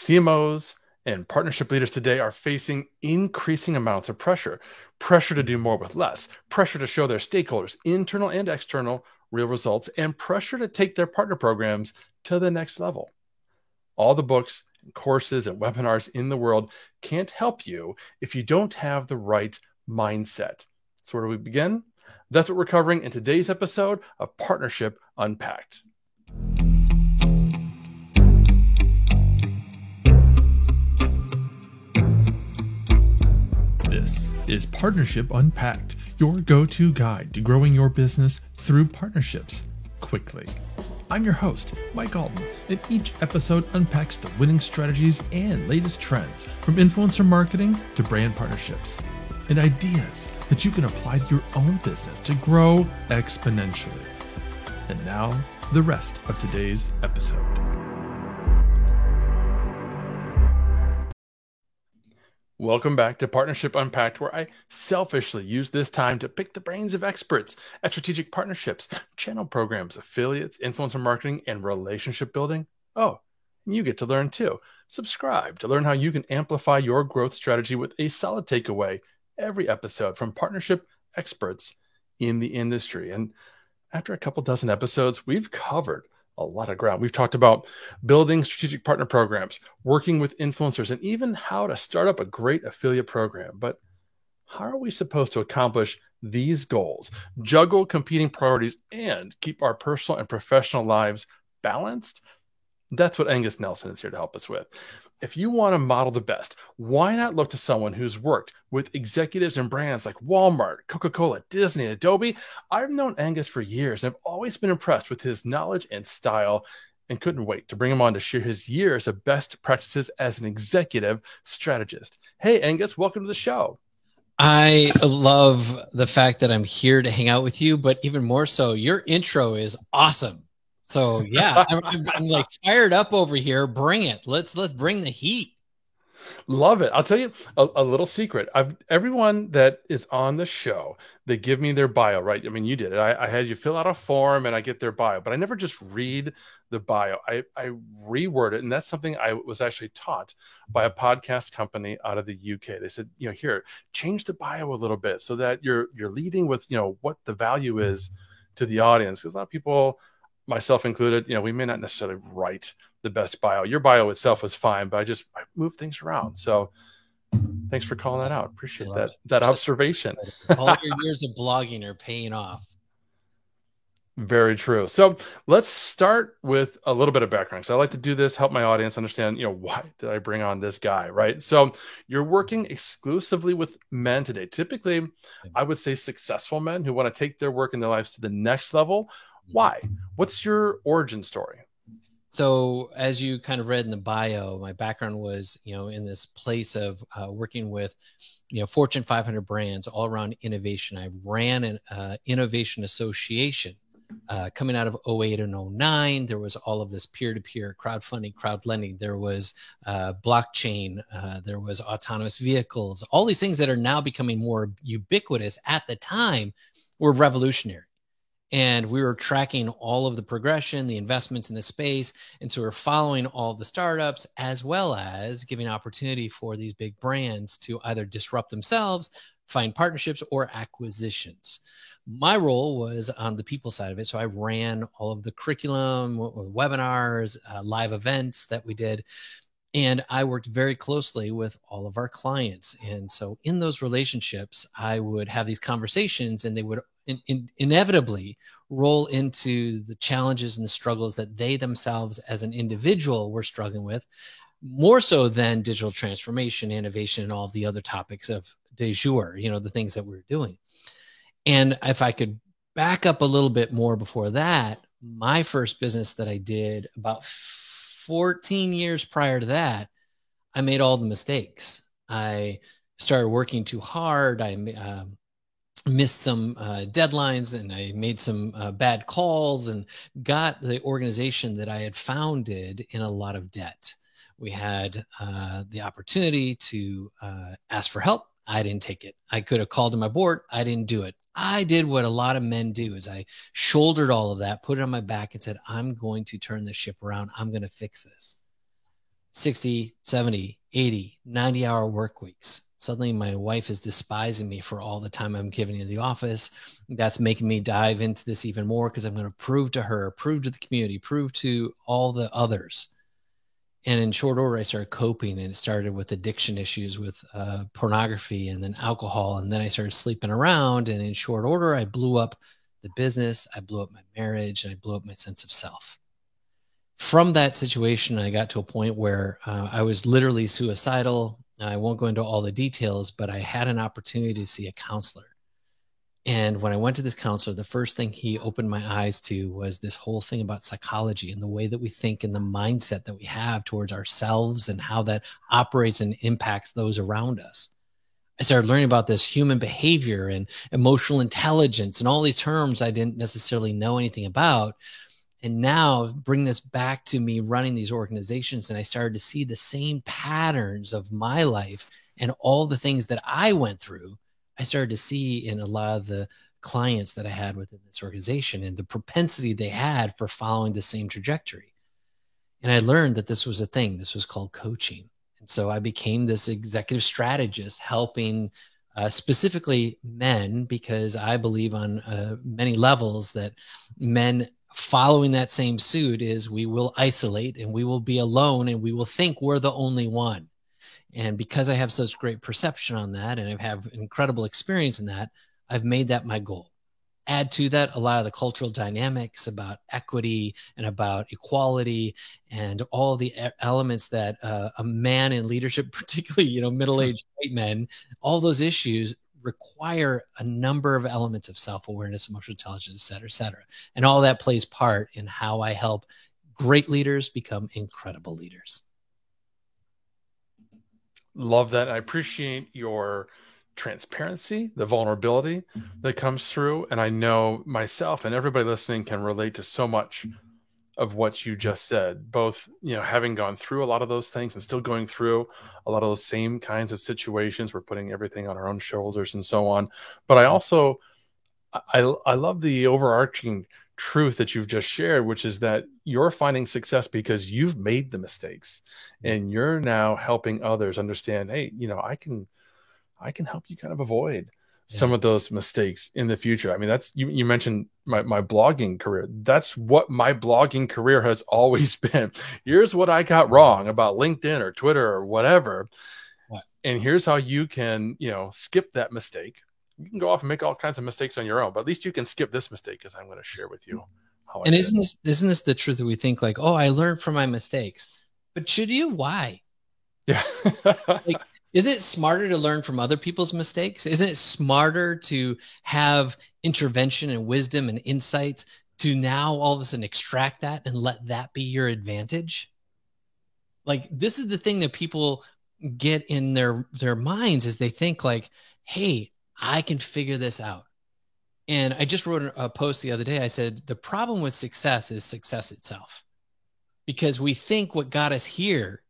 CMOs and partnership leaders today are facing increasing amounts of pressure to do more with less, pressure to show their stakeholders, internal and external, real results, and pressure to take their partner programs to the next level. All the books, courses, and webinars in the world can't help you if you don't have the right mindset. So where do we begin? That's what we're covering in today's episode of Partnership Unpacked. This is Partnership Unpacked, your go-to guide to growing your business through partnerships quickly. I'm your host, Mike Alton, and each episode unpacks the winning strategies and latest trends from influencer marketing to brand partnerships and ideas that you can apply to your own business to grow exponentially. And now, the rest of today's episode. Welcome back to Partnership Unpacked, where I selfishly use this time to pick the brains of experts at strategic partnerships, channel programs, affiliates, influencer marketing, and relationship building. Oh, you get to learn too. Subscribe to learn how you can amplify your growth strategy with a solid takeaway every episode from partnership experts in the industry. And after a couple dozen episodes, we've covered a lot of ground. We've talked about building strategic partner programs, working with influencers, and even how to start up a great affiliate program. But how are we supposed to accomplish these goals, juggle competing priorities, and keep our personal and professional lives balanced? That's what Angus Nelson is here to help us with. If you want to model the best, why not look to someone who's worked with executives and brands like Walmart, Coca-Cola, Disney, and Adobe? I've known Angus for years and I've always been impressed with his knowledge and style and couldn't wait to bring him on to share his years of best practices as an executive strategist. Hey, Angus, welcome to the show. I love the fact that I'm here to hang out with you, but even more so, your intro is awesome. So yeah, I'm like fired up over here. Bring it. Let's bring the heat. Love it. I'll tell you a little secret. Everyone that is on the show, they give me their bio, right? I mean, you did it. I had you fill out a form and I get their bio, but I never just read the bio. I reword it. And that's something I was actually taught by a podcast company out of the UK. They said, here, change the bio a little bit so that you're leading with, what the value is to the audience. Because a lot of people, myself included, we may not necessarily write the best bio. Your bio itself was fine, but I moved things around. So thanks for calling that out. Appreciate that observation. All your years of blogging are paying off. Very true. So let's start with a little bit of background. So I like to do this, help my audience understand, why did I bring on this guy, right? So you're working exclusively with men today. Typically, I would say successful men who want to take their work and their lives to the next level. Why? What's your origin story? So as you kind of read in the bio, my background was, in this place of working with, Fortune 500 brands all around innovation. I ran an innovation association coming out of 08 and 09. There was all of this peer-to-peer crowdfunding, crowd lending. There was blockchain. There was autonomous vehicles. All these things that are now becoming more ubiquitous at the time were revolutionary. And we were tracking all of the progression, the investments in the space. And so we're following all the startups as well as giving opportunity for these big brands to either disrupt themselves, find partnerships, or acquisitions. My role was on the people side of it. So I ran all of the curriculum, webinars, live events that we did. And I worked very closely with all of our clients. And so in those relationships, I would have these conversations and they would inevitably roll into the challenges and the struggles that they themselves as an individual were struggling with, more so than digital transformation, innovation, and all the other topics of de jour, the things that we're doing. And if I could back up a little bit more before that, my first business that I did about 14 years prior to that, I made all the mistakes. I started working too hard. I missed some deadlines and I made some bad calls and got the organization that I had founded in a lot of debt. We had the opportunity to ask for help. I didn't take it. I could have called to my board. I didn't do it. I did what a lot of men do is I shouldered all of that, put it on my back and said, I'm going to turn this ship around. I'm going to fix this. 60, 70, 80, 90-hour work weeks. Suddenly my wife is despising me for all the time I'm giving in the office. That's making me dive into this even more because I'm going to prove to her, prove to the community, prove to all the others. And in short order, I started coping, and it started with addiction issues with pornography and then alcohol. And then I started sleeping around. And in short order, I blew up the business, I blew up my marriage, and I blew up my sense of self. From that situation, I got to a point where I was literally suicidal. I won't go into all the details, but I had an opportunity to see a counselor. And when I went to this counselor, the first thing he opened my eyes to was this whole thing about psychology and the way that we think and the mindset that we have towards ourselves and how that operates and impacts those around us. I started learning about this human behavior and emotional intelligence and all these terms I didn't necessarily know anything about. And now bring this back to me running these organizations, and I started to see the same patterns of my life and all the things that I went through. I started to see in a lot of the clients that I had within this organization and the propensity they had for following the same trajectory. And I learned that this was a thing. This was called coaching. And so I became this executive strategist helping specifically men, because I believe on many levels that men following that same suit is we will isolate and we will be alone and we will think we're the only one. And because I have such great perception on that and I have incredible experience in that, I've made that my goal. Add to that a lot of the cultural dynamics about equity and about equality and all the elements that a man in leadership, particularly, middle-aged white men, all those issues require a number of elements of self-awareness, emotional intelligence, et cetera, et cetera. And all that plays part in how I help great leaders become incredible leaders. Love that. I appreciate your transparency, the vulnerability that comes through. And I know myself and everybody listening can relate to so much of what you just said, both, having gone through a lot of those things and still going through a lot of those same kinds of situations. We're putting everything on our own shoulders and so on. But I also, I love the overarching truth that you've just shared, which is that you're finding success because you've made the mistakes and you're now helping others understand, hey, I can help you kind of avoid some of those mistakes in the future. I mean, that's, you mentioned my blogging career. That's what my blogging career has always been. Here's what I got wrong about LinkedIn or Twitter or whatever. What? And here's how you can, skip that mistake. You can go off and make all kinds of mistakes on your own, but at least you can skip this mistake because I'm going to share with you how. And isn't this the truth that we think like, oh, I learned from my mistakes, but should you? Why? Yeah. Is it smarter to learn from other people's mistakes? Isn't it smarter to have intervention and wisdom and insights to now all of a sudden extract that and let that be your advantage? Like, this is the thing that people get in their minds is they think like, hey, I can figure this out. And I just wrote a post the other day. I said, the problem with success is success itself, because we think what got us here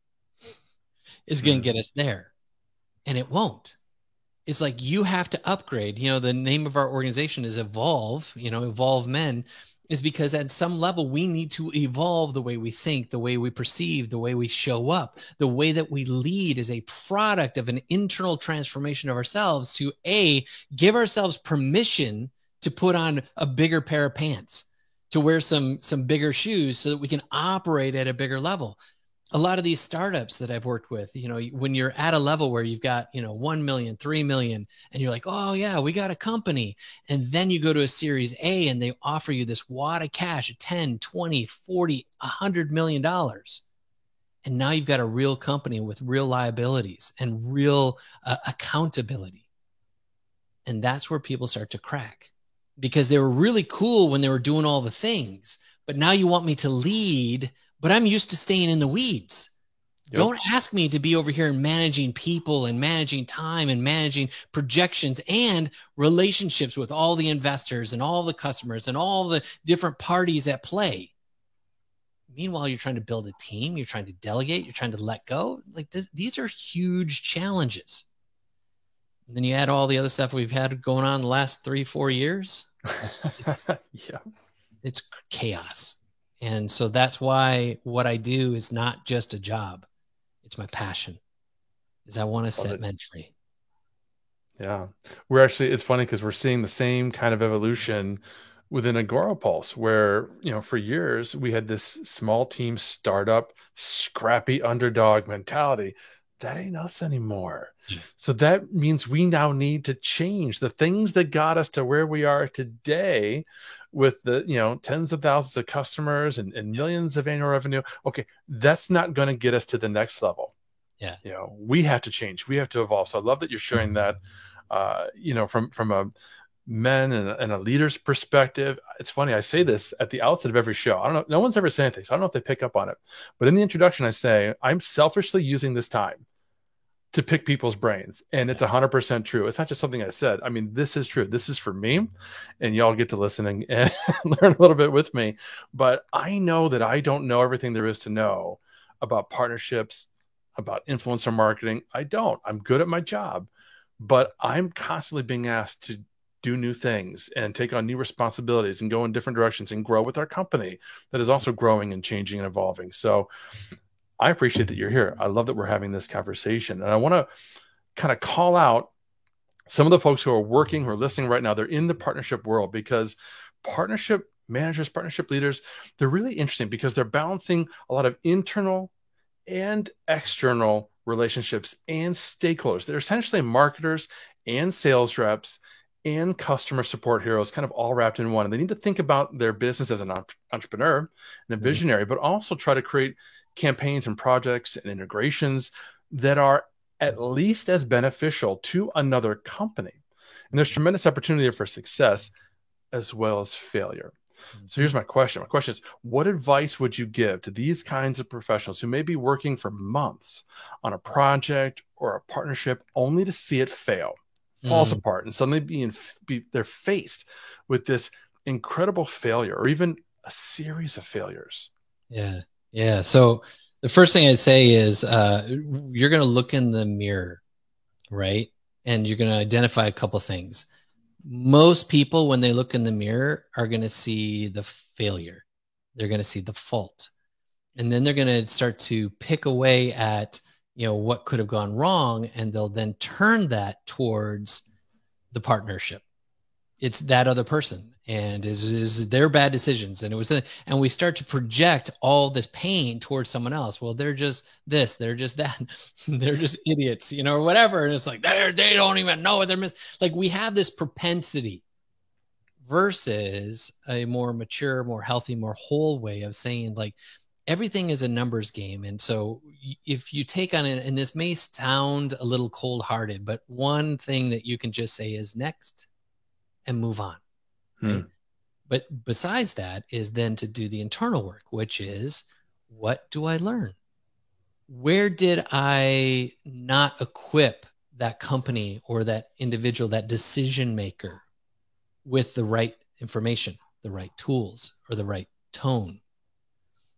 is going to get us there. And it won't. It's like you have to upgrade. The name of our organization is Evolve, Evolve Men, is because at some level we need to evolve the way we think, the way we perceive, the way we show up, the way that we lead is a product of an internal transformation of ourselves to give ourselves permission to put on a bigger pair of pants, to wear some bigger shoes so that we can operate at a bigger level. A lot of these startups that I've worked with, when you're at a level where you've got, 1 million, 3 million, and you're like, oh yeah, we got a company. And then you go to a series A and they offer you this wad of cash, 10, 20, 40, $100 million. And now you've got a real company with real liabilities and real accountability. And that's where people start to crack, because they were really cool when they were doing all the things, but now you want me to lead, but I'm used to staying in the weeds. Yep. Don't ask me to be over here and managing people and managing time and managing projections and relationships with all the investors and all the customers and all the different parties at play. Meanwhile, you're trying to build a team. You're trying to delegate. You're trying to let go. Like this, these are huge challenges. And then you add all the other stuff we've had going on the last 3-4 years. It's chaos. And so that's why what I do is not just a job. It's my passion. Is I want to set men free. Yeah. We're actually, it's funny because we're seeing the same kind of evolution within AgoraPulse, where, for years we had this small team startup, scrappy underdog mentality. That ain't us anymore. So that means we now need to change the things that got us to where we are today with the, tens of thousands of customers and millions of annual revenue. Okay. That's not going to get us to the next level. Yeah. We have to change. We have to evolve. So I love that you're sharing that, from a men and a leader's perspective. It's funny. I say this at the outset of every show. I don't know. No one's ever said anything, so I don't know if they pick up on it. But in the introduction, I say, I'm selfishly using this time to pick people's brains. And it's 100% true. It's not just something I said. I mean, this is true. This is for me. And y'all get to listen and learn a little bit with me. But I know that I don't know everything there is to know about partnerships, about influencer marketing. I don't. I'm good at my job. But I'm constantly being asked to do new things and take on new responsibilities and go in different directions and grow with our company that is also growing and changing and evolving. So I appreciate that you're here. I love that we're having this conversation. And I want to kind of call out some of the folks who are working, who are listening right now. They're in the partnership world, because partnership managers, partnership leaders, they're really interesting because they're balancing a lot of internal and external relationships and stakeholders. They're essentially marketers and sales reps and customer support heroes, kind of all wrapped in one. And they need to think about their business as an entrepreneur and a visionary, but also try to create campaigns and projects and integrations that are at least as beneficial to another company. And there's tremendous opportunity for success as well as failure. So here's my question. My question is, what advice would you give to these kinds of professionals who may be working for months on a project or a partnership only to see it fail, falls apart, and suddenly they're faced with this incredible failure or even a series of failures? Yeah. So the first thing I'd say is you're going to look in the mirror, right? And you're going to identify a couple of things. Most people, when they look in the mirror, are going to see the failure. They're going to see the fault. And then they're going to start to pick away at, what could have gone wrong. And they'll then turn that towards the partnership. It's that other person and is their bad decisions. And and we start to project all this pain towards someone else. Well, they're just this, they're just that, they're just idiots, or whatever. And it's like, they don't even know what they're missing. Like, we have this propensity versus a more mature, more healthy, more whole way of saying, like, everything is a numbers game. And so if you take on it, and this may sound a little cold-hearted, but one thing that you can just say is next and move on. Right? But besides that is then to do the internal work, which is, what do I learn? Where did I not equip that company or that individual, that decision maker, with the right information, the right tools, or the right tone?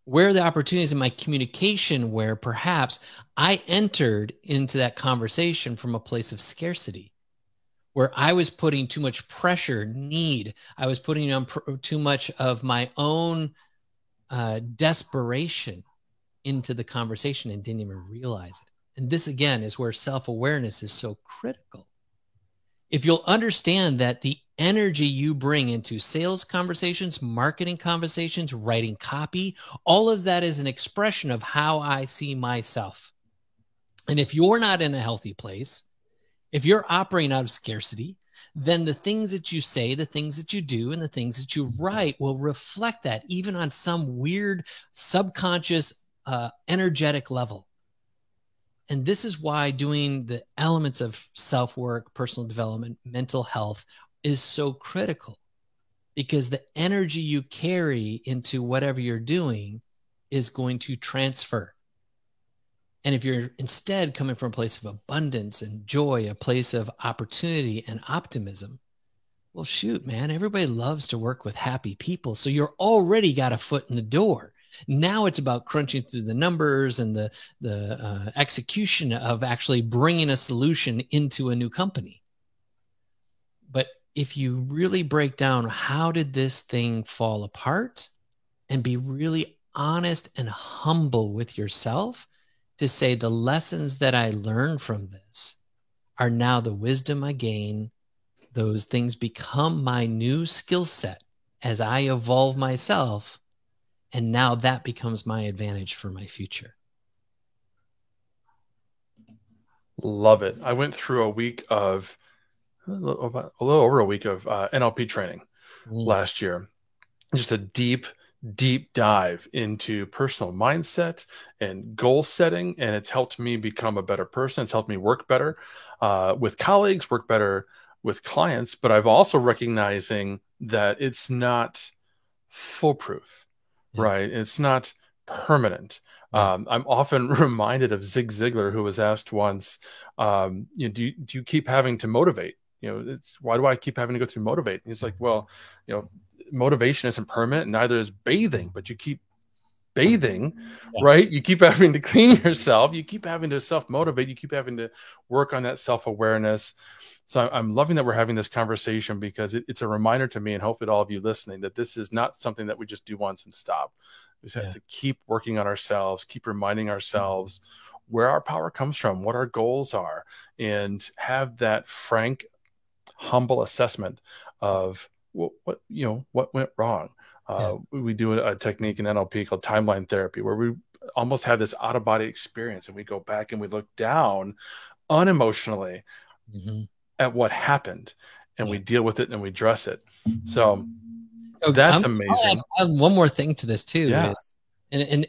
Where are the opportunities in my communication where perhaps I entered into that conversation from a place of scarcity, where I was putting too much pressure, need. I was putting on too much of my own desperation into the conversation and didn't even realize it. And this, again, is where self-awareness is so critical. If you'll understand that the energy you bring into sales conversations, marketing conversations, writing copy, all of that is an expression of how I see myself. And if you're not in a healthy place, if you're operating out of scarcity, then the things that you say, the things that you do, and the things that you write will reflect that, even on some weird subconscious energetic level. And this is why doing the elements of self-work, personal development, mental health is so critical, because the energy you carry into whatever you're doing is going to transfer. And if you're instead coming from a place of abundance and joy, a place of opportunity and optimism, well, shoot, man, everybody loves to work with happy people. So you're already got a foot in the door. Now it's about crunching through the numbers and the execution of actually bringing a solution into a new company. But if you really break down, how did this thing fall apart, and be really honest and humble with yourself, to say the lessons that I learned from this are now the wisdom I gain. Those things become my new skill set as I evolve myself. And now that becomes my advantage for my future. Love it. I went through a little over a week of NLP training last year. Just a deep dive into personal mindset and goal setting. And it's helped me become a better person. It's helped me work better with colleagues, work better with clients. But I've also recognizing that it's not foolproof, right? It's not permanent. I'm often reminded of Zig Ziglar, who was asked once, do you keep having to motivate? Why do I keep having to go through motivate? And he's like, well, motivation isn't permanent, neither is bathing, but you keep bathing, right? You keep having to clean yourself. You keep having to self-motivate. You keep having to work on that self-awareness. So I'm loving that we're having this conversation, because it's a reminder to me, and hopefully to all of you listening, that this is not something that we just do once and stop. We just have to keep working on ourselves, keep reminding ourselves where our power comes from, what our goals are, and have that frank, humble assessment of what went wrong. We do a technique in NLP called timeline therapy, where we almost have this out of body experience, and we go back and we look down unemotionally at what happened, and we deal with it and we address it. So that's amazing. I'll add one more thing to this too. And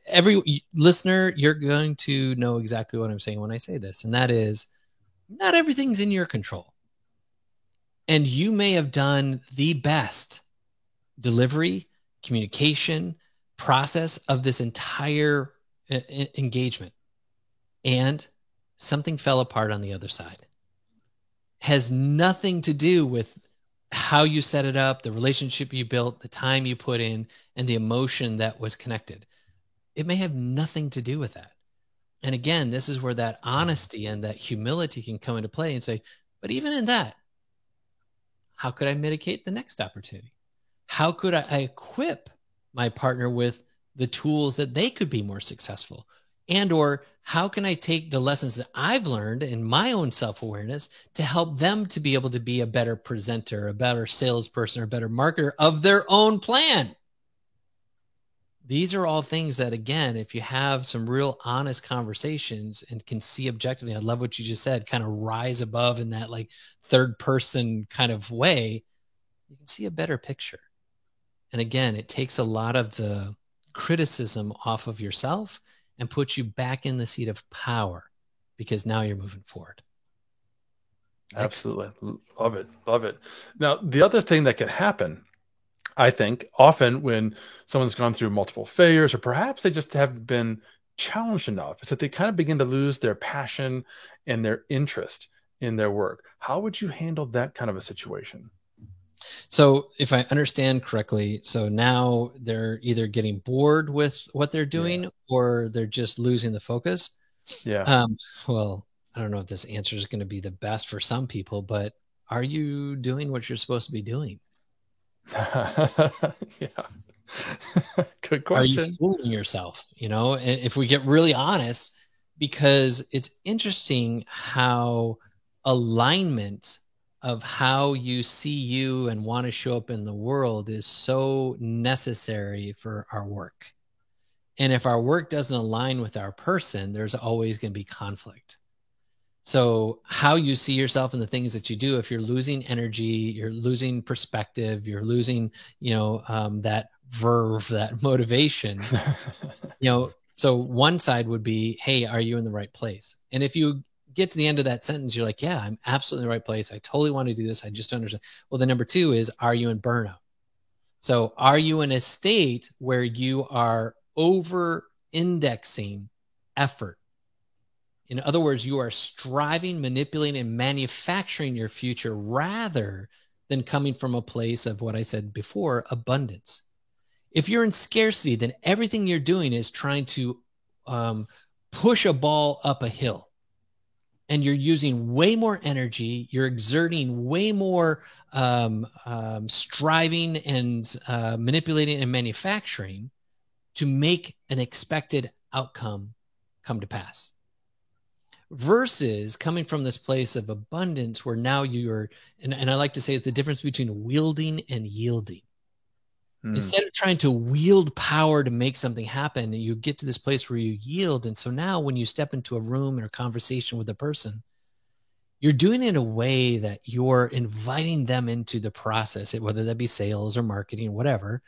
every listener, you're going to know exactly what I'm saying when I say this. And that is, not everything's in your control. And you may have done the best delivery, communication process of this entire engagement, and something fell apart on the other side. Has nothing to do with how you set it up, the relationship you built, the time you put in, and the emotion that was connected. It may have nothing to do with that. And again, this is where that honesty and that humility can come into play and say, but even in that, how could I mitigate the next opportunity? How could I equip my partner with the tools that they could be more successful? And or how can I take the lessons that I've learned in my own self-awareness to help them to be able to be a better presenter, a better salesperson, or a better marketer of their own plan? These are all things that, again, if you have some real honest conversations and can see objectively, I love what you just said, kind of rise above in that like third person kind of way, you can see a better picture. And again, it takes a lot of the criticism off of yourself and puts you back in the seat of power, because now you're moving forward. Absolutely. Love it. Love it. Now, the other thing that can happen, I think, often when someone's gone through multiple failures, or perhaps they just haven't been challenged enough, is that they kind of begin to lose their passion and their interest in their work. How would you handle that kind of a situation? So if I understand correctly, so now they're either getting bored with what they're doing, or they're just losing the focus. Well, I don't know if this answer is going to be the best for some people, but are you doing what you're supposed to be doing? Good question. Are you fooling yourself? If we get really honest, because it's interesting how alignment of how you see you and want to show up in the world is so necessary for our work. And if our work doesn't align with our person, there's always going to be conflict. So how you see yourself and the things that you do, if you're losing energy, you're losing perspective, you're losing, that verve, that motivation, so one side would be, hey, are you in the right place? And if you get to the end of that sentence, you're like, yeah, I'm absolutely in the right place. I totally want to do this. I just don't understand. Well, the number two is, are you in burnout? So are you in a state where you are over indexing effort? In other words, you are striving, manipulating, and manufacturing your future rather than coming from a place of what I said before, abundance. If you're in scarcity, then everything you're doing is trying to push a ball up a hill. And you're using way more energy, you're exerting way more striving and manipulating and manufacturing to make an expected outcome come to pass. Versus coming from this place of abundance where now you're, and I like to say it's the difference between wielding and yielding. Instead of trying to wield power to make something happen, you get to this place where you yield. And so now when you step into a room or a conversation with a person, you're doing it in a way that you're inviting them into the process, whether that be sales or marketing, whatever.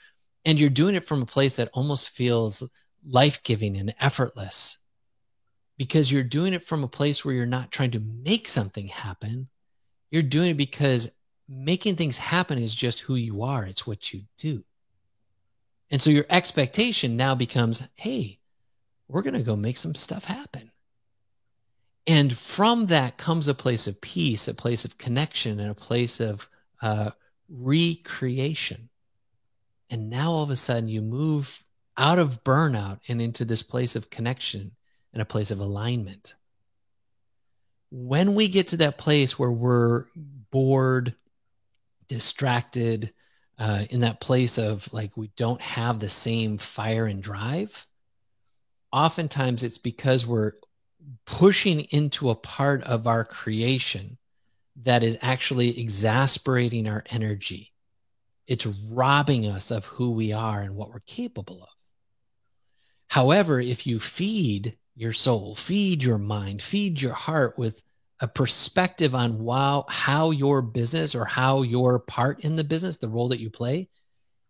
And you're doing it from a place that almost feels life-giving and effortless, because you're doing it from a place where you're not trying to make something happen. You're doing it because making things happen is just who you are. It's what you do. And so your expectation now becomes, hey, we're going to go make some stuff happen. And from that comes a place of peace, a place of connection, and a place of recreation. And now all of a sudden you move out of burnout and into this place of connection and a place of alignment. When we get to that place where we're bored, distracted, in that place of like we don't have the same fire and drive, oftentimes it's because we're pushing into a part of our creation that is actually exasperating our energy. It's robbing us of who we are and what we're capable of. However, if you feed your soul, feed your mind, feed your heart with a perspective on how your business or how your part in the business, the role that you play,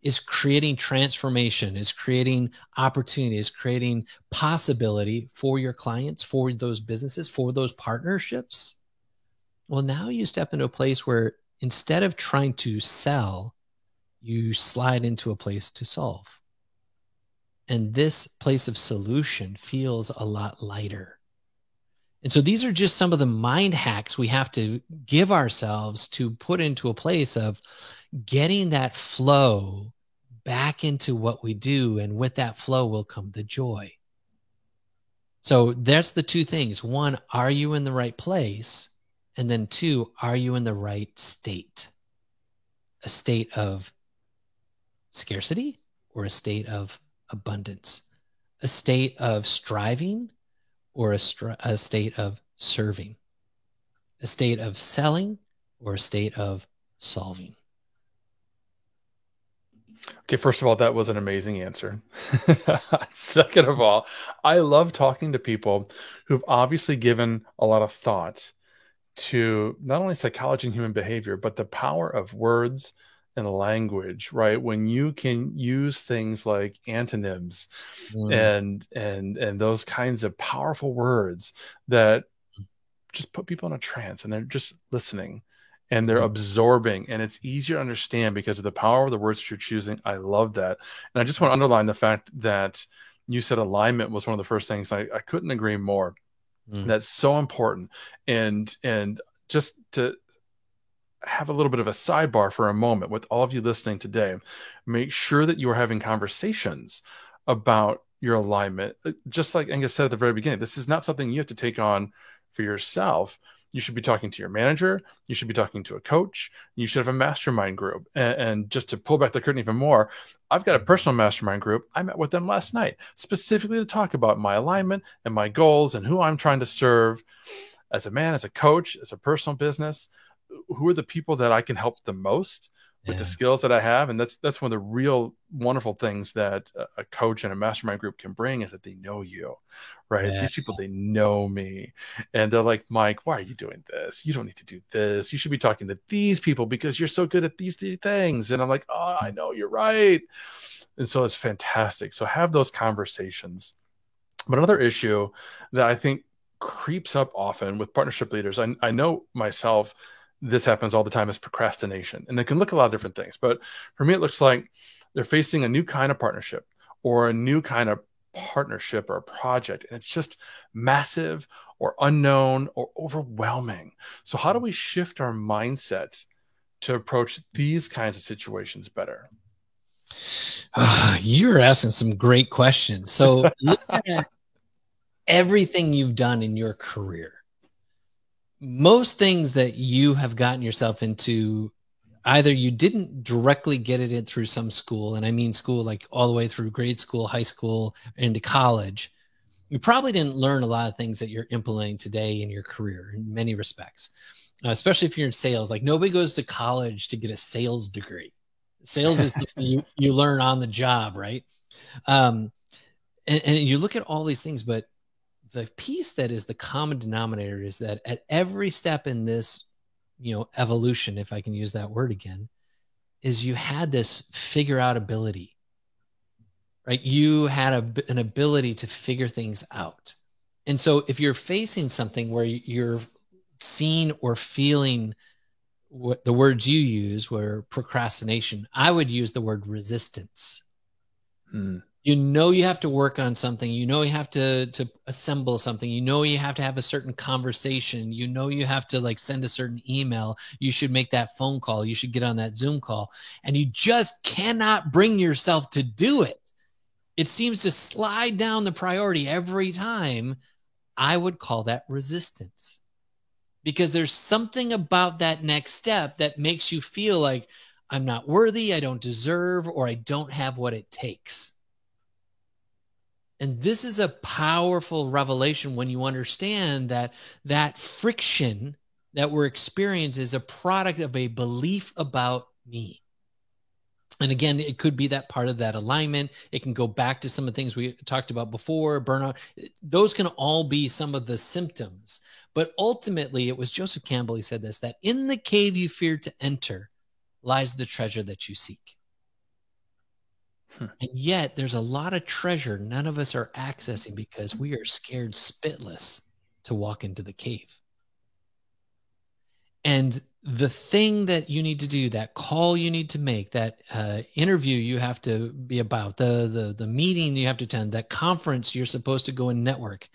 is creating transformation, is creating opportunity, is creating possibility for your clients, for those businesses, for those partnerships. Well, now you step into a place where instead of trying to sell, you slide into a place to solve. And this place of solution feels a lot lighter. And so these are just some of the mind hacks we have to give ourselves to put into a place of getting that flow back into what we do. And with that flow will come the joy. So that's the two things. One, are you in the right place? And then two, are you in the right state? A state of scarcity or a state of abundance? A state of striving or a state of serving? A state of selling or a state of solving? Okay, first of all, that was an amazing answer. Second of all, I love talking to people who've obviously given a lot of thought to not only psychology and human behavior, but the power of words and language, right? When you can use things like antonyms and those kinds of powerful words that just put people in a trance and they're just listening and they're absorbing, and it's easier to understand because of the power of the words that you're choosing. I love that. And I just want to underline the fact that you said alignment was one of the first things. I couldn't agree more. That's so important. And just to have a little bit of a sidebar for a moment with all of you listening today, make sure that you are having conversations about your alignment. Just like Angus said at the very beginning, this is not something you have to take on for yourself. You should be talking to your manager. You should be talking to a coach. You should have a mastermind group. And just to pull back the curtain even more, I've got a personal mastermind group. I met with them last night specifically to talk about my alignment and my goals and who I'm trying to serve as a man, as a coach, as a personal business. Who are the people that I can help the most with the skills that I have? And that's one of the real wonderful things that a coach and a mastermind group can bring, is that they know you, right? These people, they know me, and they're like, Mike, why are you doing this? You don't need to do this. You should be talking to these people because you're so good at these three things. And I'm like, oh, I know, you're right. And so it's fantastic. So have those conversations. But another issue that I think creeps up often with partnership leaders, I know myself, this happens all the time, is procrastination. And it can look a lot of different things. But for me, it looks like they're facing a new kind of partnership or a new kind of partnership or a project. And it's just massive or unknown or overwhelming. So how do we shift our mindset to approach these kinds of situations better? You're asking some great questions. So look at everything you've done in your career. Most things that you have gotten yourself into, either you didn't directly get it in through some school, and I mean school like all the way through grade school, high school, into college, you probably didn't learn a lot of things that you're implementing today in your career in many respects, especially if you're in sales. Like nobody goes to college to get a sales degree. Sales is something you learn on the job, right? And you look at all these things, but the piece that is the common denominator is that at every step in this, evolution, if I can use that word again, is you had this figure out ability, right? You had an ability to figure things out. And so if you're facing something where you're seeing or feeling what the words you use were procrastination, I would use the word resistance. You have to work on something. You have to assemble something. You have to have a certain conversation. You have to send a certain email. You should make that phone call. You should get on that Zoom call. And you just cannot bring yourself to do it. It seems to slide down the priority every time. I would call that resistance. Because there's something about that next step that makes you feel like I'm not worthy, I don't deserve, or I don't have what it takes. And this is a powerful revelation when you understand that friction that we're experiencing is a product of a belief about me. And again, it could be that part of that alignment. It can go back to some of the things we talked about before, burnout. Those can all be some of the symptoms. But ultimately, it was Joseph Campbell, he said this, that in the cave you fear to enter lies the treasure that you seek. And yet there's a lot of treasure none of us are accessing because we are scared spitless to walk into the cave. And the thing that you need to do, that call you need to make, that interview you have to be about, the meeting you have to attend, that conference you're supposed to go and network,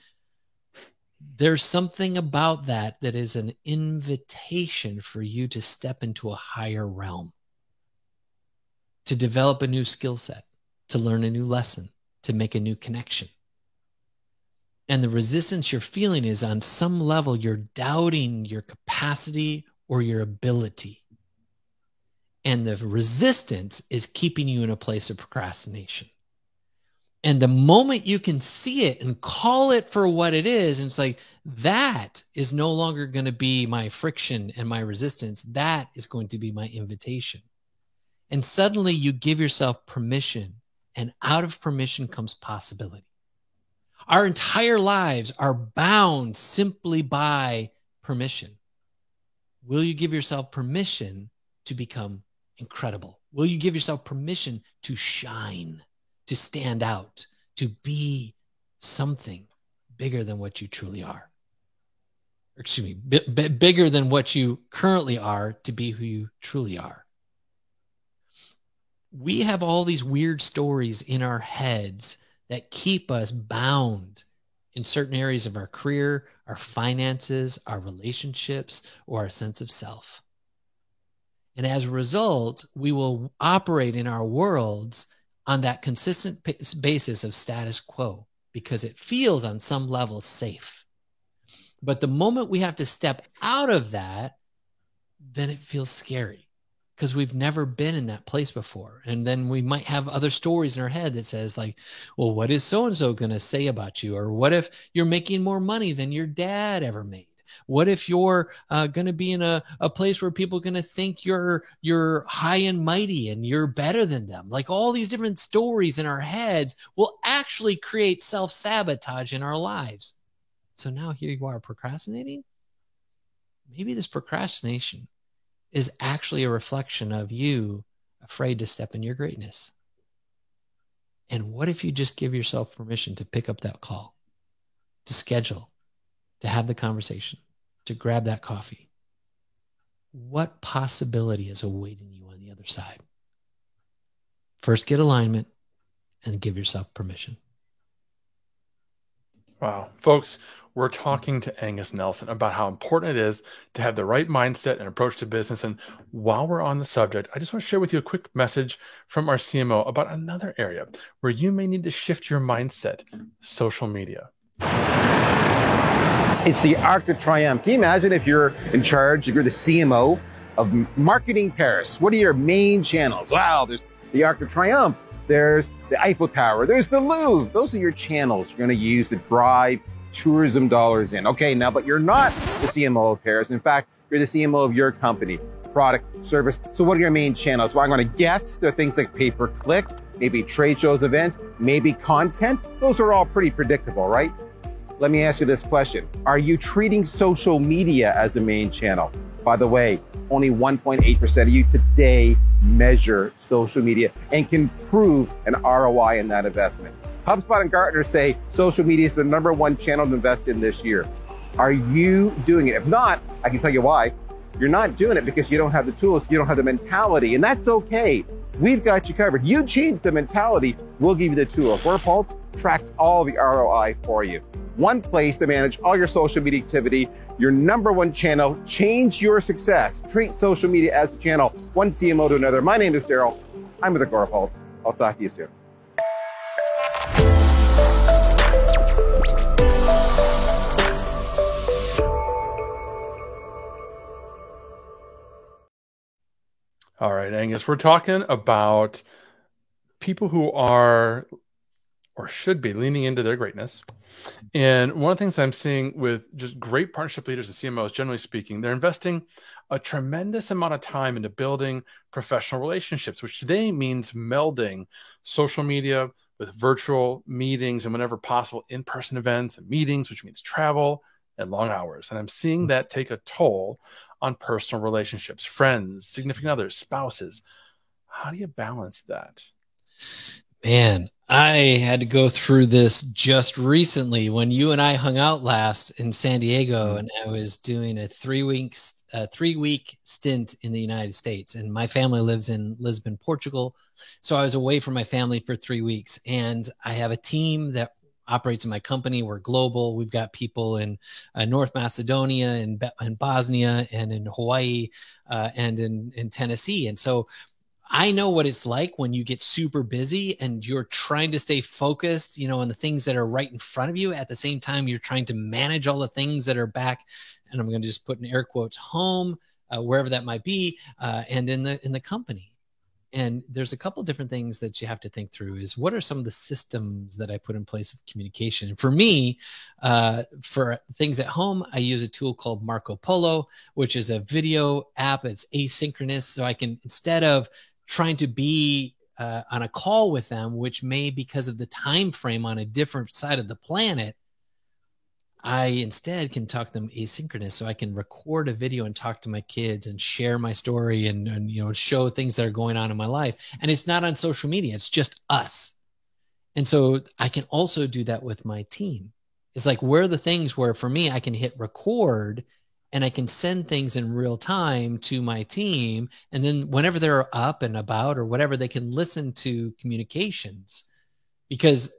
there's something about that is an invitation for you to step into a higher realm, to develop a new skill set, to learn a new lesson, to make a new connection. And the resistance you're feeling is on some level, you're doubting your capacity or your ability. And the resistance is keeping you in a place of procrastination. And the moment you can see it and call it for what it is, and it's like, that is no longer going to be my friction and my resistance. That is going to be my invitation. And suddenly you give yourself permission, and out of permission comes possibility. Our entire lives are bound simply by permission. Will you give yourself permission to become incredible? Will you give yourself permission to shine, to stand out, to be something bigger than what you truly are? Or, excuse me, bigger than what you currently are, to be who you truly are. We have all these weird stories in our heads that keep us bound in certain areas of our career, our finances, our relationships, or our sense of self. And as a result, we will operate in our worlds on that consistent basis of status quo because it feels on some level safe. But the moment we have to step out of that, then it feels scary because we've never been in that place before. And then we might have other stories in our head that says like, well, what is so-and-so going to say about you? Or what if you're making more money than your dad ever made? What if you're going to be in a place where people are going to think you're high and mighty and you're better than them? Like all these different stories in our heads will actually create self-sabotage in our lives. So now here you are procrastinating. Maybe this procrastination is actually a reflection of you afraid to step in your greatness. And what if you just give yourself permission to pick up that call, to schedule, to have the conversation, to grab that coffee? What possibility is awaiting you on the other side? First, get alignment and give yourself permission. Wow. Folks, we're talking to Angus Nelson about how important it is to have the right mindset and approach to business. And while we're on the subject, I just want to share with you a quick message from our CMO about another area where you may need to shift your mindset: social media. It's the Arc de Triomphe. Can you imagine if you're in charge, if you're the CMO of Marketing Paris? What are your main channels? Wow, there's the Arc de Triomphe. There's the Eiffel Tower. There's the Louvre. Those are your channels you're going to use to drive tourism dollars in. Okay, now, but you're not the CMO of Paris. In fact, you're the CMO of your company, product, service. So what are your main channels? Well, I'm going to guess there are things like pay-per-click, maybe trade shows, events, maybe content. Those are all pretty predictable, right? Let me ask you this question. Are you treating social media as a main channel? By the way, only 1.8% of you today measure social media and can prove an ROI in that investment. HubSpot and Gartner say social media is the #1 channel to invest in this year. Are you doing it? If not, I can tell you why. You're not doing it because you don't have the tools, you don't have the mentality, and that's okay. We've got you covered. You change the mentality, we'll give you the tools. WordPulse tracks all the ROI for you. One place to manage all your social media activity, your #1 channel. Change your success. Treat social media as a channel, one CMO to another. My name is Daryl. I'm with Agorapulse. I'll talk to you soon. All right, Angus, we're talking about people who are or should be leaning into their greatness. And one of the things I'm seeing with just great partnership leaders and CMOs, generally speaking, they're investing a tremendous amount of time into building professional relationships, which today means melding social media with virtual meetings and whenever possible, in-person events and meetings, which means travel and long hours. And I'm seeing that take a toll on personal relationships, friends, significant others, spouses. How do you balance that? Man, I had to go through this just recently when you and I hung out last in San Diego, and I was doing a 3-week stint in the United States. And my family lives in Lisbon, Portugal. So I was away from my family for 3 weeks, and I have a team that operates in my company. We're global. We've got people in North Macedonia and Bosnia and in Hawaii and in Tennessee. And so I know what it's like when you get super busy and you're trying to stay focused, on the things that are right in front of you. At the same time, you're trying to manage all the things that are back, and I'm going to just put in air quotes, home, wherever that might be, and in the company. And there's a couple different things that you have to think through is what are some of the systems that I put in place of communication? And for me, for things at home, I use a tool called Marco Polo, which is a video app. It's asynchronous. So I can, instead of trying to be on a call with them, which may, because of the time frame, on a different side of the planet, I instead can talk to them asynchronous. So I can record a video and talk to my kids and share my story and show things that are going on in my life. And it's not on social media. It's just us. And so I can also do that with my team. It's like, where are the things where for me, I can hit record and I can send things in real time to my team. And then whenever they're up and about or whatever, they can listen to communications. Because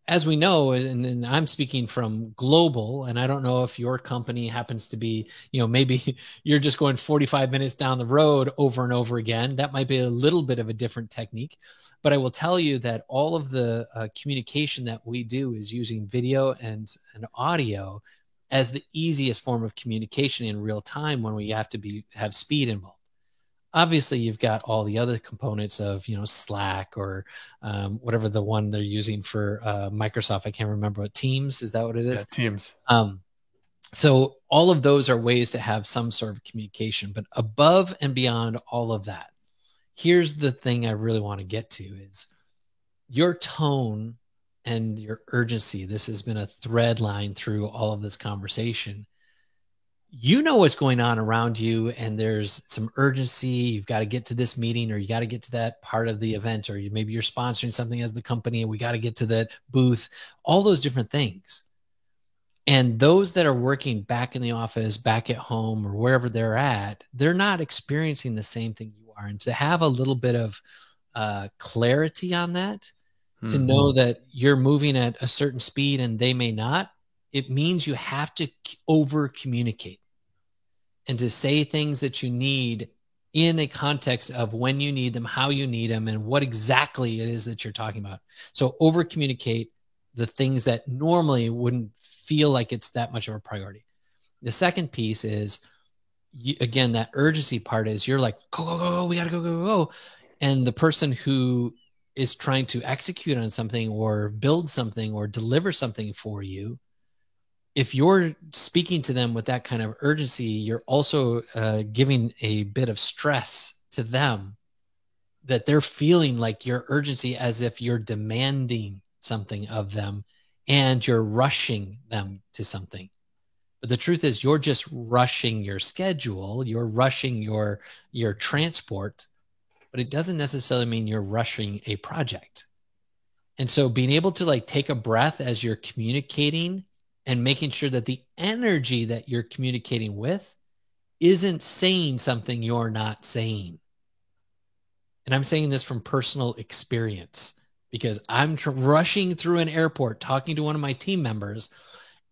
as we know, and I'm speaking from global, and I don't know if your company happens to be, maybe you're just going 45 minutes down the road over and over again. That might be a little bit of a different technique. But I will tell you that all of the communication that we do is using video and audio as the easiest form of communication in real time when we have to have speed involved. Obviously, you've got all the other components of, Slack or whatever the one they're using for Microsoft. I can't remember what Teams. Is that what it is? Yeah, Teams. So all of those are ways to have some sort of communication. But above and beyond all of that, here's the thing I really want to get to is your tone and your urgency. This has been a thread line through all of this conversation. You know what's going on around you, and there's some urgency. You've got to get to this meeting, or you got to get to that part of the event, or maybe you're sponsoring something as the company and we got to get to that booth, all those different things. And those that are working back in the office, back at home, or wherever they're at, they're not experiencing the same thing you are. And to have a little bit of clarity on that, to know that you're moving at a certain speed and they may not, it means you have to over communicate and to say things that you need in a context of when you need them, how you need them, and what exactly it is that you're talking about. So over communicate the things that normally wouldn't feel like it's that much of a priority. The second piece is, again, that urgency part is you're like, go, go, go, go, we got to go, go, go, go. And the person who is trying to execute on something or build something or deliver something for you, if you're speaking to them with that kind of urgency, you're also giving a bit of stress to them, that they're feeling like your urgency as if you're demanding something of them and you're rushing them to something. But the truth is, you're just rushing your schedule, you're rushing your transport, but it doesn't necessarily mean you're rushing a project. And so being able to like take a breath as you're communicating and making sure that the energy that you're communicating with isn't saying something you're not saying. And I'm saying this from personal experience, because I'm rushing through an airport talking to one of my team members,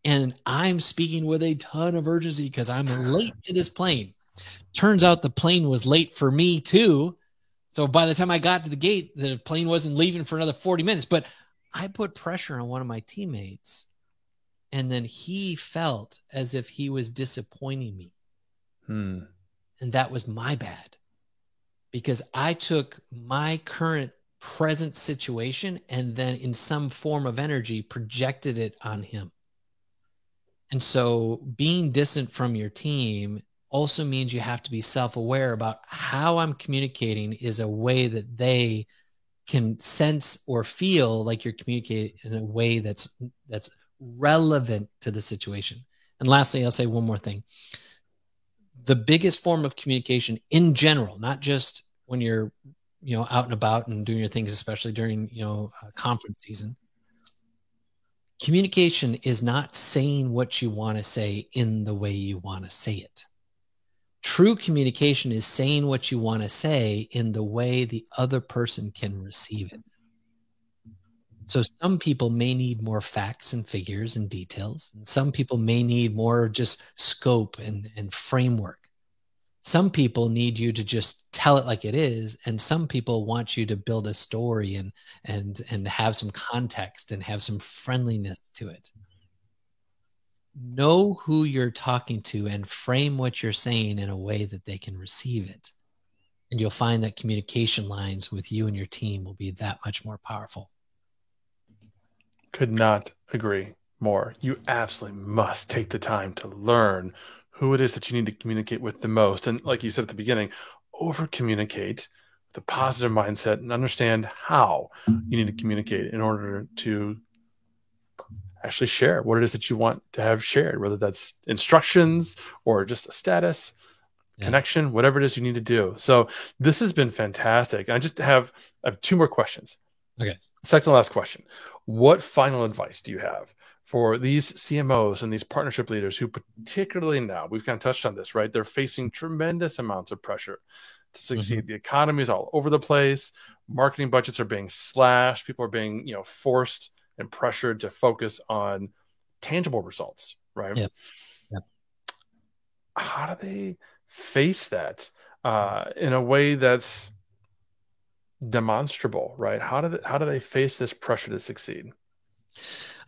and I'm speaking with a ton of urgency because I'm late to this plane. Turns out the plane was late for me too. So by the time I got to the gate, the plane wasn't leaving for another 40 minutes. But I put pressure on one of my teammates, and then he felt as if he was disappointing me. And that was my bad, because I took my current present situation and then in some form of energy projected it on him. And so being distant from your team also means you have to be self-aware about how I'm communicating is a way that they can sense or feel like you're communicating in a way that's relevant to the situation. And lastly, I'll say one more thing. The biggest form of communication in general, not just when you're, out and about and doing your things, especially during, conference season, communication is not saying what you want to say in the way you want to say it. True communication is saying what you want to say in the way the other person can receive it. So some people may need more facts and figures and details, and some people may need more just scope and framework. Some people need you to just tell it like it is, and some people want you to build a story and have some context and have some friendliness to it. Know who you're talking to and frame what you're saying in a way that they can receive it. And you'll find that communication lines with you and your team will be that much more powerful. Could not agree more. You absolutely must take the time to learn who it is that you need to communicate with the most. And like you said at the beginning, over-communicate with a positive mindset and understand how you need to communicate in order to actually share what it is that you want to have shared, whether that's instructions or just a status, connection, whatever it is you need to do. So this has been fantastic. I have two more questions. Okay. Second to last question. What final advice do you have for these CMOs and these partnership leaders who, particularly now, we've kind of touched on this, right? They're facing tremendous amounts of pressure to succeed. Mm-hmm. The economy is all over the place. Marketing budgets are being slashed. People are being, forced and pressured to focus on tangible results, right? Yep. Yep. How do they face that in a way that's demonstrable, right? How do they face this pressure to succeed?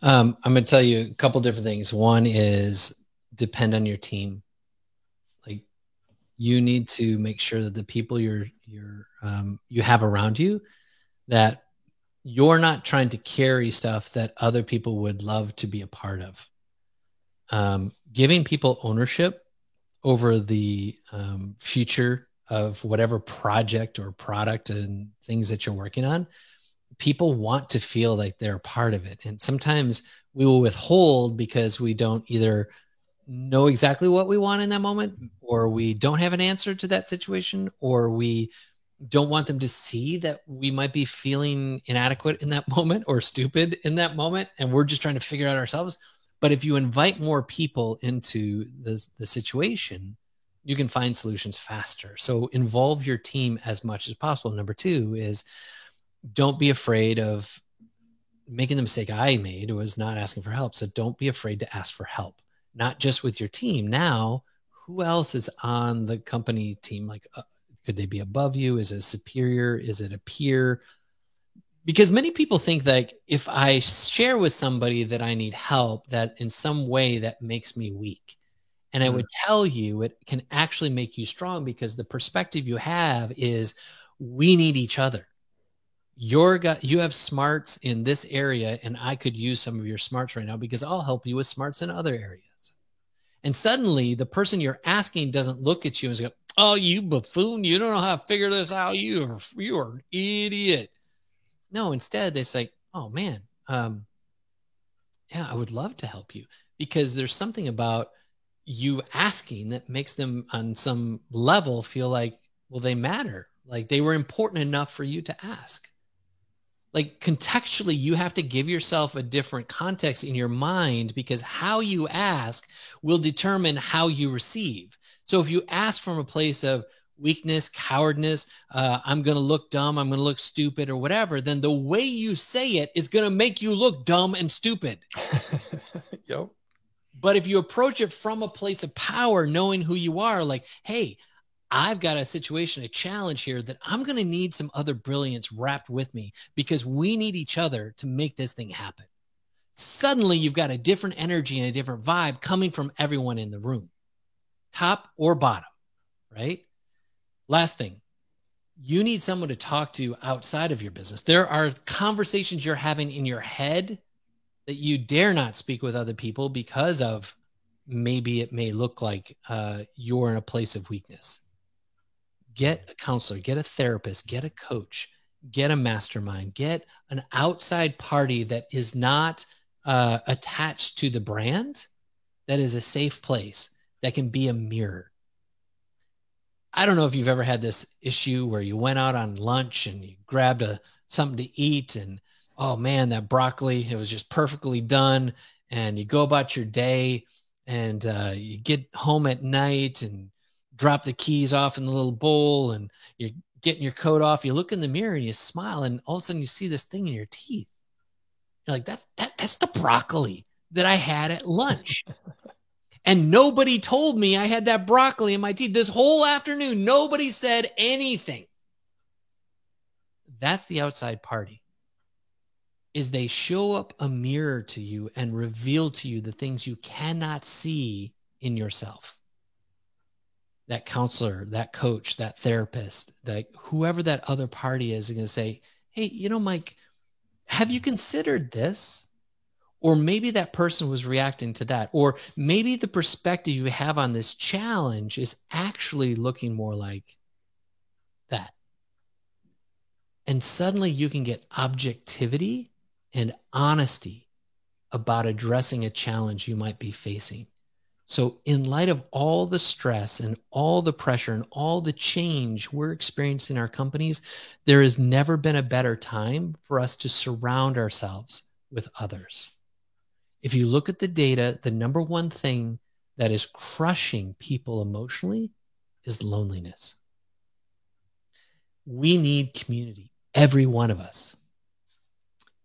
I'm going to tell you a couple different things. One is depend on your team. Like, you need to make sure that the people you have around you, that you're not trying to carry stuff that other people would love to be a part of. Giving people ownership over the future of whatever project or product and things that you're working on, people want to feel like they're a part of it. And sometimes we will withhold because we don't either know exactly what we want in that moment, or we don't have an answer to that situation, or we don't want them to see that we might be feeling inadequate in that moment or stupid in that moment, and we're just trying to figure out ourselves. But if you invite more people into the situation, you can find solutions faster. So involve your team as much as possible. Number two is, don't be afraid of making the mistake I made, was not asking for help. So don't be afraid to ask for help, not just with your team. Now, who else is on the company team? Like, could they be above you? Is it a superior? Is it a peer? Because many people think that if I share with somebody that I need help, that in some way that makes me weak. And I would tell you, it can actually make you strong, because the perspective you have is, we need each other. you have smarts in this area, and I could use some of your smarts right now because I'll help you with smarts in other areas. And suddenly the person you're asking doesn't look at you and go, oh, you buffoon, you don't know how to figure this out. You are an idiot. No, instead they say, oh man, yeah, I would love to help you, because there's something about you asking that makes them on some level feel like, well, they matter. Like they were important enough for you to ask. Like contextually, you have to give yourself a different context in your mind, because how you ask will determine how you receive. So if you ask from a place of weakness, cowardness, I'm going to look dumb, I'm going to look stupid or whatever, then the way you say it is going to make you look dumb and stupid. Yep. But if you approach it from a place of power, knowing who you are, like, hey, I've got a situation, a challenge here that I'm going to need some other brilliance wrapped with me, because we need each other to make this thing happen. Suddenly you've got a different energy and a different vibe coming from everyone in the room, top or bottom, right? Last thing, you need someone to talk to outside of your business. There are conversations you're having in your head that you dare not speak with other people because of maybe it may look like you're in a place of weakness. Get a counselor, get a therapist, get a coach, get a mastermind, get an outside party that is not attached to the brand, that is a safe place, that can be a mirror. I don't know if you've ever had this issue where you went out on lunch and you grabbed something to eat, and oh man, that broccoli, it was just perfectly done. And you go about your day, and you get home at night and drop the keys off in the little bowl, and you're getting your coat off. You look in the mirror and you smile, and all of a sudden you see this thing in your teeth. You're like, that's the broccoli that I had at lunch. And nobody told me I had that broccoli in my teeth this whole afternoon. Nobody said anything. That's the outside party. Is they show up a mirror to you and reveal to you the things you cannot see in yourself. That counselor, that coach, that therapist, that whoever that other party is going to say, hey, Mike, have you considered this? Or maybe that person was reacting to that. Or maybe the perspective you have on this challenge is actually looking more like that. And suddenly you can get objectivity and honesty about addressing a challenge you might be facing. So in light of all the stress and all the pressure and all the change we're experiencing in our companies, there has never been a better time for us to surround ourselves with others. If you look at the data, the number one thing that is crushing people emotionally is loneliness. We need community, every one of us.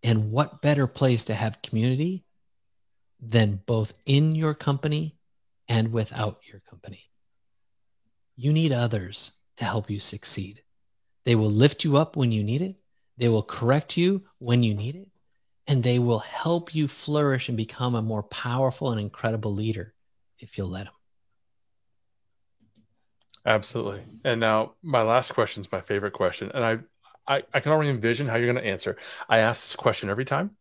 And what better place to have community than both in your company and without your company? You need others to help you succeed. They will lift you up when you need it. They will correct you when you need it. And they will help you flourish and become a more powerful and incredible leader if you'll let them. Absolutely. And now my last question is my favorite question. And I can already envision how you're going to answer. I ask this question every time.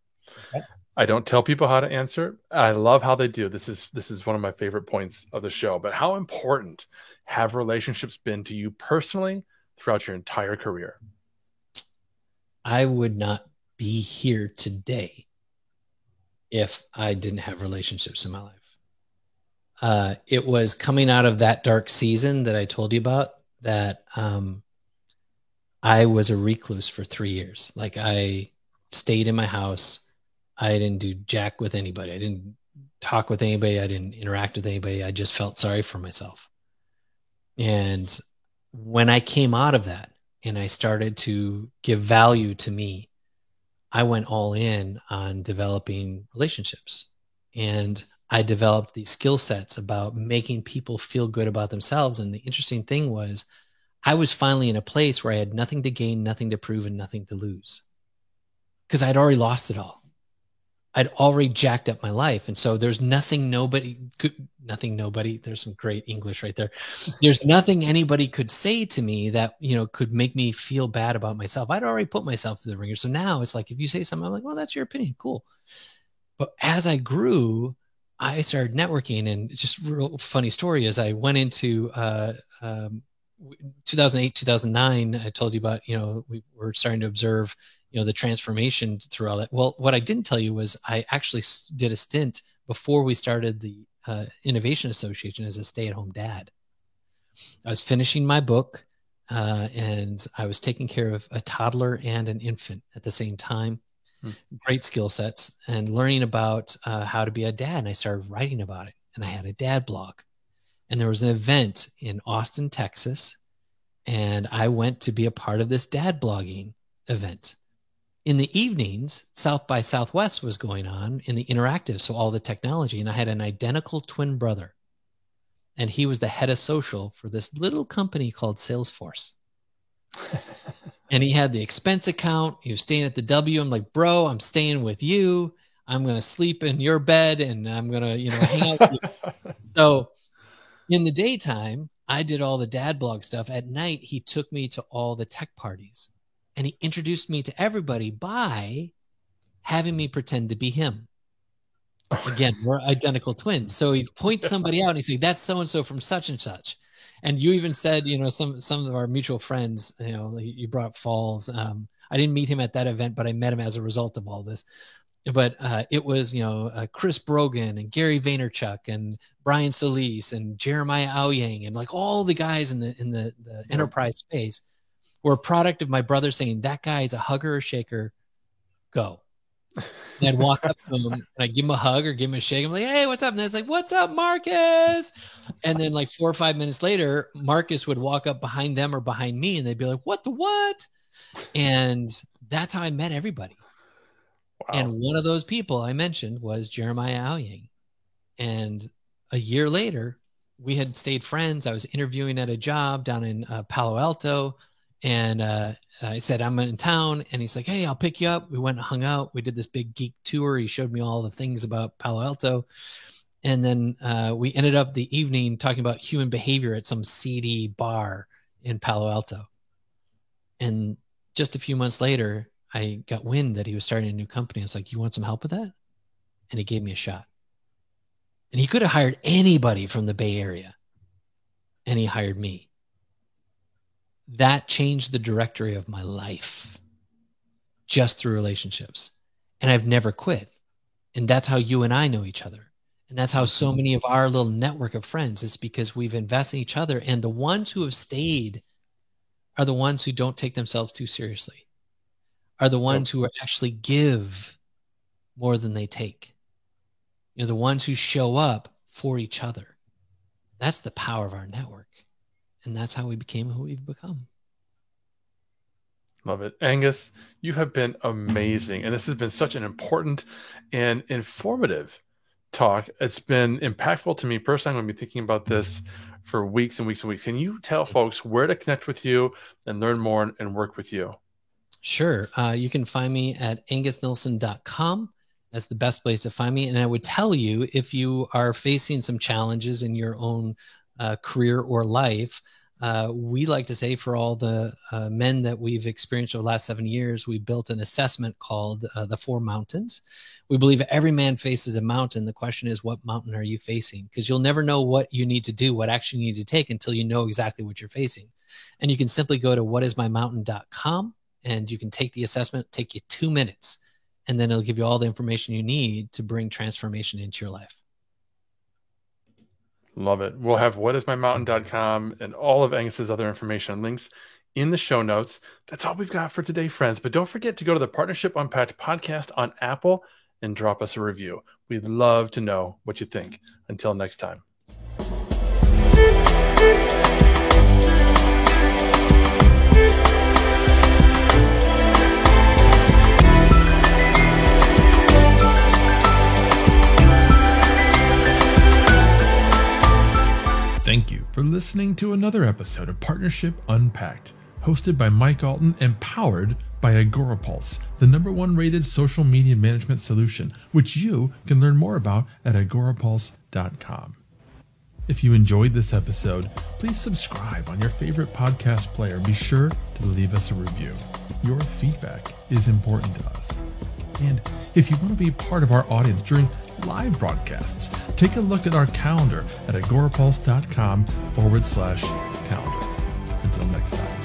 Okay. I don't tell people how to answer. I love how they do. This is one of my favorite points of the show. But how important have relationships been to you personally throughout your entire career? I would not be here today if I didn't have relationships in my life. It was coming out of that dark season that I told you about that I was a recluse for 3 years. Like I stayed in my house. I didn't do jack with anybody. I didn't talk with anybody. I didn't interact with anybody. I just felt sorry for myself. And when I came out of that and I started to give value to me, I went all in on developing relationships. And I developed these skill sets about making people feel good about themselves. And the interesting thing was I was finally in a place where I had nothing to gain, nothing to prove, and nothing to lose, because I'd already lost it all. I'd already jacked up my life. And so there's there's some great English right there. There's nothing anybody could say to me that, could make me feel bad about myself. I'd already put myself through the ringer. So now it's like, if you say something, I'm like, well, that's your opinion. Cool. But as I grew, I started networking, and just real funny story is I went into 2008, 2009. I told you about, we were starting to observe, the transformation through all that. Well, what I didn't tell you was I actually did a stint before we started the Innovation Association as a stay-at-home dad. I was finishing my book, and I was taking care of a toddler and an infant at the same time. Great skill sets, and learning about how to be a dad. And I started writing about it, and I had a dad blog. And there was an event in Austin, Texas, and I went to be a part of this dad blogging event. In the evenings, South by Southwest was going on in the interactive, so all the technology, and I had an identical twin brother, and he was the head of social for this little company called Salesforce. And he had the expense account. He was staying at the W. I'm like, bro, I'm staying with you. I'm going to sleep in your bed, and I'm going to, hang out with you. So in the daytime, I did all the dad blog stuff. At night, he took me to all the tech parties, and he introduced me to everybody by having me pretend to be him. Again, we're identical twins. So he points somebody out, and he's like, that's so-and-so from such and such. And you even said, some of our mutual friends, you brought up Falls. I didn't meet him at that event, but I met him as a result of all this. But it was, Chris Brogan and Gary Vaynerchuk and Brian Solis and Jeremiah Aoyang, and like all the guys in the enterprise space were a product of my brother saying, that guy is a hugger or shaker, go. And I'd walk up to him, and I'd give him a hug or give him a shake. I'm like, hey, what's up? And it's like, what's up, Marcus? And then like 4 or 5 minutes later, Marcus would walk up behind them or behind me, and they'd be like, what? And that's how I met everybody. Wow. And one of those people I mentioned was Jeremiah Aoyang. And a year later, we had stayed friends. I was interviewing at a job down in Palo Alto. And I said, I'm in town. And he's like, hey, I'll pick you up. We went and hung out. We did this big geek tour. He showed me all the things about Palo Alto. And then we ended up the evening talking about human behavior at some seedy bar in Palo Alto. And just a few months later, I got wind that he was starting a new company. I was like, you want some help with that? And he gave me a shot. And he could have hired anybody from the Bay Area. And he hired me. That changed the directory of my life just through relationships. And I've never quit. And that's how you and I know each other. And that's how so many of our little network of friends is, because we've invested in each other. And the ones who have stayed are the ones who don't take themselves too seriously, are the ones who actually give more than they take. The ones who show up for each other. That's the power of our network. And that's how we became who we've become. Love it. Angus, you have been amazing. And this has been such an important and informative talk. It's been impactful to me personally. I'm going to be thinking about this for weeks and weeks and weeks. Can you tell folks where to connect with you and learn more and work with you? Sure. You can find me at angusnilson.com. That's the best place to find me. And I would tell you, if you are facing some challenges in your own career or life, we like to say, for all the men that we've experienced over the last 7 years, we built an assessment called the 4 Mountains. We believe every man faces a mountain. The question is, what mountain are you facing? Because you'll never know what you need to do, what action you need to take, until you know exactly what you're facing. And you can simply go to whatismymountain.com, and you can take the assessment, take you 2 minutes, and then it'll give you all the information you need to bring transformation into your life. Love it. We'll have whatismymountain.com and all of Angus's other information and links in the show notes. That's all we've got for today, friends. But don't forget to go to the Partnership Unpacked podcast on Apple and drop us a review. We'd love to know what you think. Until next time. Thank you for listening to another episode of Partnership Unpacked, hosted by Mike Alton and powered by Agorapulse, the #1 rated social media management solution, which you can learn more about at agorapulse.com. If you enjoyed this episode, please subscribe on your favorite podcast player. Be sure to leave us a review. Your feedback is important to us. And if you want to be part of our audience during live broadcasts, take a look at our calendar at agorapulse.com/calendar. Until next time.